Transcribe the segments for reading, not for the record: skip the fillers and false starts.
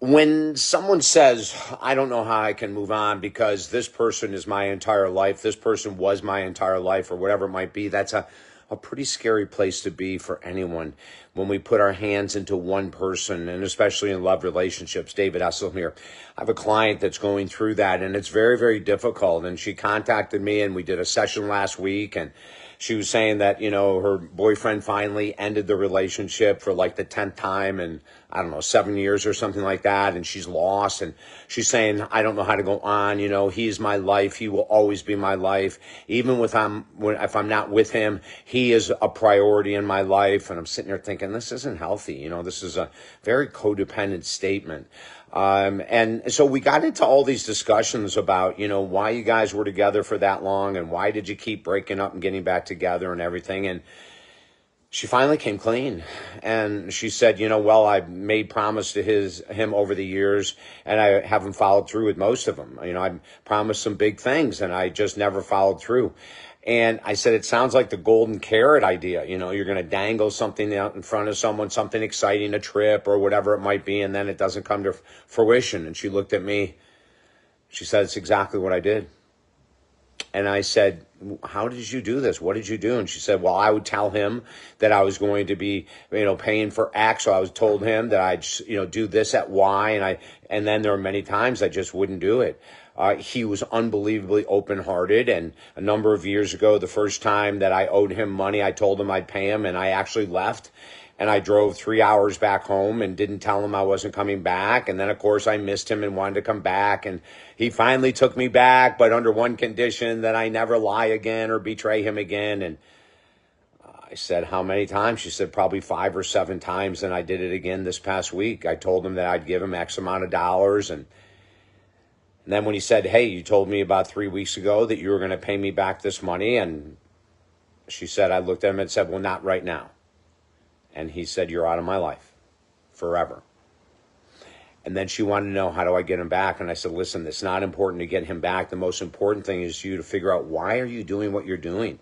When someone says, I don't know how I can move on because this person is my entire life, this person was my entire life, or whatever it might be, that's a pretty scary place to be for anyone when we put our hands into one person, and especially in love relationships. David Essel here. I have a client that's going through that, and it's very, very difficult. And she contacted me, and we did a session last week, and she was saying that, her boyfriend finally ended the relationship for like the 10th time in, I don't know, 7 years or something like that. And she's lost. And she's saying, I don't know how to go on. He's my life. He will always be my life. Even if I'm not with him, he is a priority in my life. And I'm sitting there thinking, this isn't healthy. This is a very codependent statement. And so we got into all these discussions about, why you guys were together for that long and why did you keep breaking up and getting back together and everything. And she finally came clean, and she said, well, I've made promise to him over the years, and I haven't followed through with most of them. I promised some big things, and I just never followed through. And I said, it sounds like the golden carrot idea. You're going to dangle something out in front of someone, something exciting, a trip or whatever it might be, and then it doesn't come to fruition. And she looked at me. She said, it's exactly what I did. And I said, how did you do this? What did you do? And she said, well, I would tell him that I was going to be, paying for X. So I was told him that I'd, do this at Y. And then there were many times I just wouldn't do it. He was unbelievably open-hearted. And a number of years ago, the first time that I owed him money, I told him I'd pay him, and I actually left. And I drove 3 hours back home and didn't tell him I wasn't coming back. And then, of course, I missed him and wanted to come back. And he finally took me back, but under one condition, that I never lie again or betray him again. And I said, how many times? She said, probably 5 or 7 times. And I did it again this past week. I told him that I'd give him X amount of dollars. And then when he said, hey, you told me about 3 weeks ago that you were going to pay me back this money. And she said, I looked at him and said, well, not right now. And he said, you're out of my life forever. And then she wanted to know, how do I get him back? And I said, listen, it's not important to get him back. The most important thing is you to figure out, why are you doing what you're doing?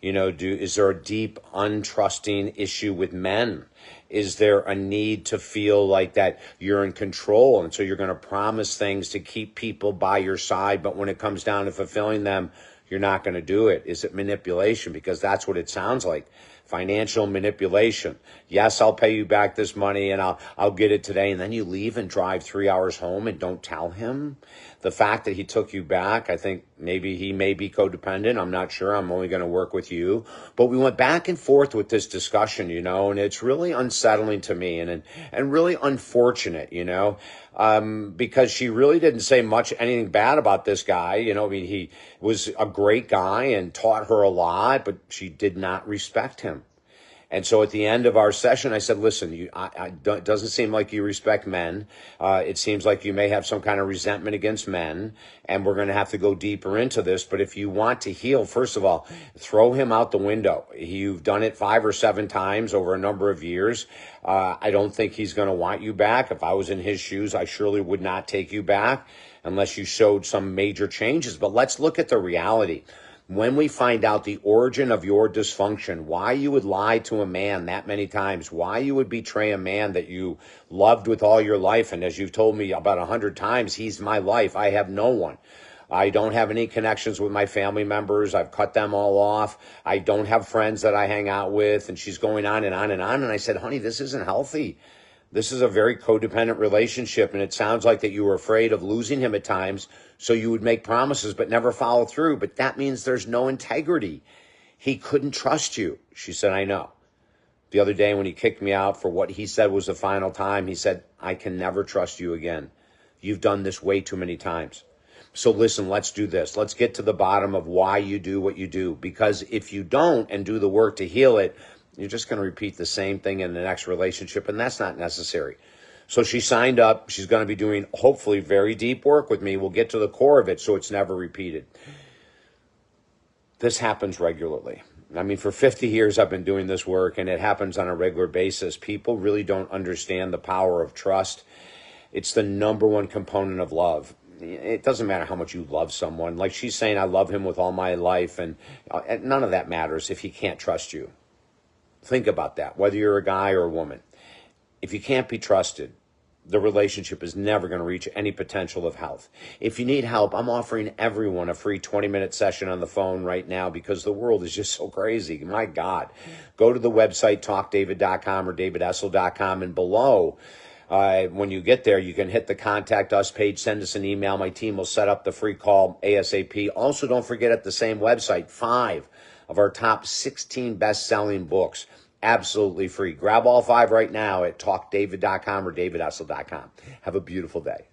Is there a deep, untrusting issue with men? Is there a need to feel like that you're in control? And so you're going to promise things to keep people by your side, but when it comes down to fulfilling them, you're not going to do it. Is it manipulation? Because that's what it sounds like. Financial manipulation. Yes, I'll pay you back this money and I'll get it today. And then you leave and drive 3 hours home and don't tell him. The fact that he took you back, I think maybe he may be codependent. I'm not sure. I'm only going to work with you. But we went back and forth with this discussion, and it's really unsettling to me and really unfortunate, because she really didn't say anything bad about this guy. He was a great guy and taught her a lot, but she did not respect him. And so at the end of our session, I said, listen, it doesn't seem like you respect men. It seems like you may have some kind of resentment against men, and we're going to have to go deeper into this. But if you want to heal, first of all, throw him out the window. You've done it 5 or 7 times over a number of years. I don't think he's going to want you back. If I was in his shoes, I surely would not take you back unless you showed some major changes. But let's look at the reality. When we find out the origin of your dysfunction, why you would lie to a man that many times, why you would betray a man that you loved with all your life, and as you've told me about 100 times, he's my life. I have no one. I don't have any connections with my family members. I've cut them all off. I don't have friends that I hang out with. And she's going on and on and on. And I said, honey, this isn't healthy. This is a very codependent relationship, and it sounds like that you were afraid of losing him at times, so you would make promises but never follow through. But that means there's no integrity. He couldn't trust you. She said, I know. The other day when he kicked me out for what he said was the final time, he said, I can never trust you again. You've done this way too many times. So listen, let's do this. Let's get to the bottom of why you do what you do. Because if you don't and do the work to heal it, you're just going to repeat the same thing in the next relationship, and that's not necessary. So she signed up. She's going to be doing, hopefully, very deep work with me. We'll get to the core of it so it's never repeated. This happens regularly. I mean, for 50 years, I've been doing this work, and it happens on a regular basis. People really don't understand the power of trust. It's the number one component of love. It doesn't matter how much you love someone. Like she's saying, I love him with all my life, and none of that matters if he can't trust you. Think about that, whether you're a guy or a woman. If you can't be trusted, the relationship is never going to reach any potential of health. If you need help, I'm offering everyone a free 20-minute session on the phone right now because the world is just so crazy. My God. Go to the website, talkdavid.com or davidessel.com, and below, when you get there, you can hit the Contact Us page, send us an email. My team will set up the free call ASAP. Also, don't forget at the same website, 5 of our top 16 best-selling books, absolutely free. Grab all 5 right now at talkdavid.com or davidessel.com. Have a beautiful day.